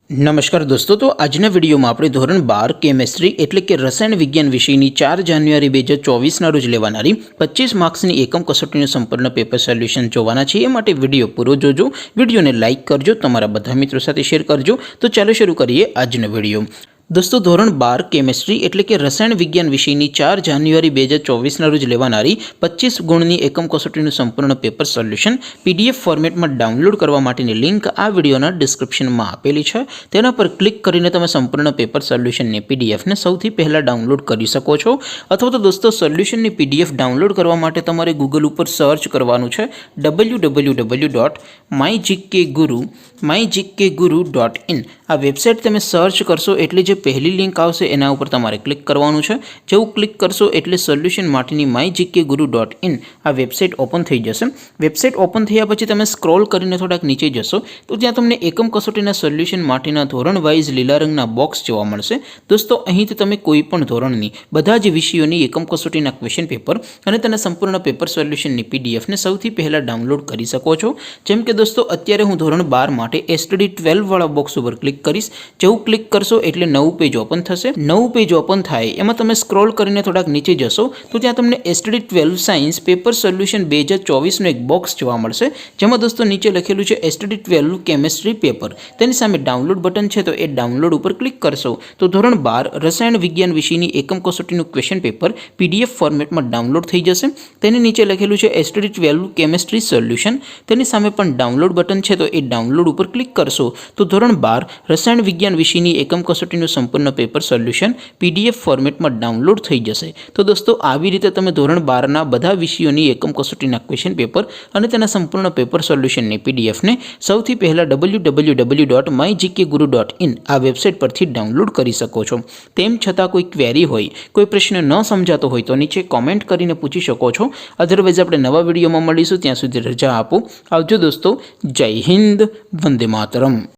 नमस्कार दोस्तों, तो આજના વિડીયોમાં આપણે ધોરણ 12 કેમેસ્ટ્રી એટલે કે રસાયણ વિજ્ઞાન વિષયની 4 જાન્યુઆરી 2024ના રોજ લેવાનારી 25 માર્ક્સની એકમ કસોટીનું સંપૂર્ણ પેપર સોલ્યુશન જોવાના છે। એ માટે વિડીયો પૂરો જોજો, વિડીયોને લાઇક કરજો, તમારા બધા મિત્રો સાથે શેર કરજો। તો ચાલો શરૂ કરીએ આજનો વિડીયો। दोस्तों धोरण 12 केमिस्ट्री एटले के रसायण विज्ञान विषयनी 4 जान्युआरी 2024 रोज लेवानारी 25 गुणनी एकम कसोटीनुं संपूर्ण पेपर सोल्यूशन पीडीएफ फॉर्मेट में डाउनलॉड करवा माटेनी लिंक आ विडियोना डिस्क्रिप्शन में आपेली छे। तेना पर क्लिक करीने तमे संपूर्ण पेपर सोल्यूशन ने पीडीएफ ने सौथी पहला डाउनलॉड करी सको छो। अथवा तो दोस्तों सोल्यूशन ने पीडीएफ डाउनलॉड करवा माटे तमारे गूगल पर सर्च करवानुं छे www.mygkguru.in। आ वेबसाइट तमे सर्च करशो एटले जे पहली लिंक आवशे एना उपर तमारे क्लिक करवानुं छे। जेवुं क्लिक करशो एटले सोल्यूशन माटेनी mygkguru.in आ वेबसाइट ओपन थई जशे। वेबसाइट ओपन थया पछी तमे स्क्रॉल करीने थोड़ाक नीचे जशो तो त्यां तमने एकम कसोटीना सोल्यूशन माटेना धोरण वाइज लीला रंगना बॉक्स जोवा मळशे। दोस्तों અહીંથી તમે કોઈપણ ધોરણની બધા જ વિષયોની એકમ કસોટીના ક્વેશ્ચન પેપર અને તેના સંપૂર્ણ પેપર સોલ્યુશનની પીડીએફ ને સૌથી પહેલા ડાઉનલોડ કરી શકો છો। જેમ કે દોસ્તો અત્યારે હું ધોરણ 12 માટે એસટીડી 12 વાળા બોક્સ ઉપર ક્લિક કરીશ। જેવું ક્લિક કરશો એટલે નવું पेज ओपन थशे। नवुं पेज ओपन थाय एमां तमे स्क्रॉल करीने थोड़ाक नीचे जशो तो त्यां तमने एसटीडी 12 साइंस पेपर सोल्यूशन 2024 नो एक बॉक्स जोवा मळशे। जेमां दोस्तों नीचे लखेलुं छे एसटीडी 12 केमिस्ट्री पेपर। तेनी सामे डाउनलॉड बटन छे तो ए डाउनलॉड उपर क्लिक करशो तो धोरण 12 रसायण विज्ञान विषयनी एकम कसोटीनुं क्वेश्चन पेपर पीडीएफ फॉर्मेट में डाउनलॉड थई जशे। तेनी नीचे लखेलुं छे एसटीडी 12 केमिस्ट्री सोल्यूशन। तेनी सामे पण डाउनलॉड बटन छे तो ए डाउनलॉड उपर क्लिक करशो तो धोरण 12 रसायण विज्ञान विषयनी एकम कसोटीनुं संपूर्ण पेपर सोल्यूशन पीडीएफ फॉर्मेट में डाउनलॉड थई जशे। तो दोस्तों આવી રીતે તમે ધોરણ 12 ના બધા વિષયોની એકમ કસોટીના ક્વેશ્ચન પેપર અને તેના સંપૂર્ણ પેપર સોલ્યુશનની પીડીએફ ને સૌથી પહેલા www.mygkguru.in આ વેબસાઇટ પરથી ડાઉનલોડ કરી શકો છો। તેમ છતાં કોઈ ક્વેરી હોય, કોઈ પ્રશ્ન ન સમજાતો હોય તો નીચે કોમેન્ટ કરીને પૂછી શકો છો। અધરવાઇઝ આપણે નવા વિડીયોમાં મળીશું, ત્યાં સુધી રજા આપો। આવજો દોસ્તો, જય હિન્દ, વંદે માતરમ।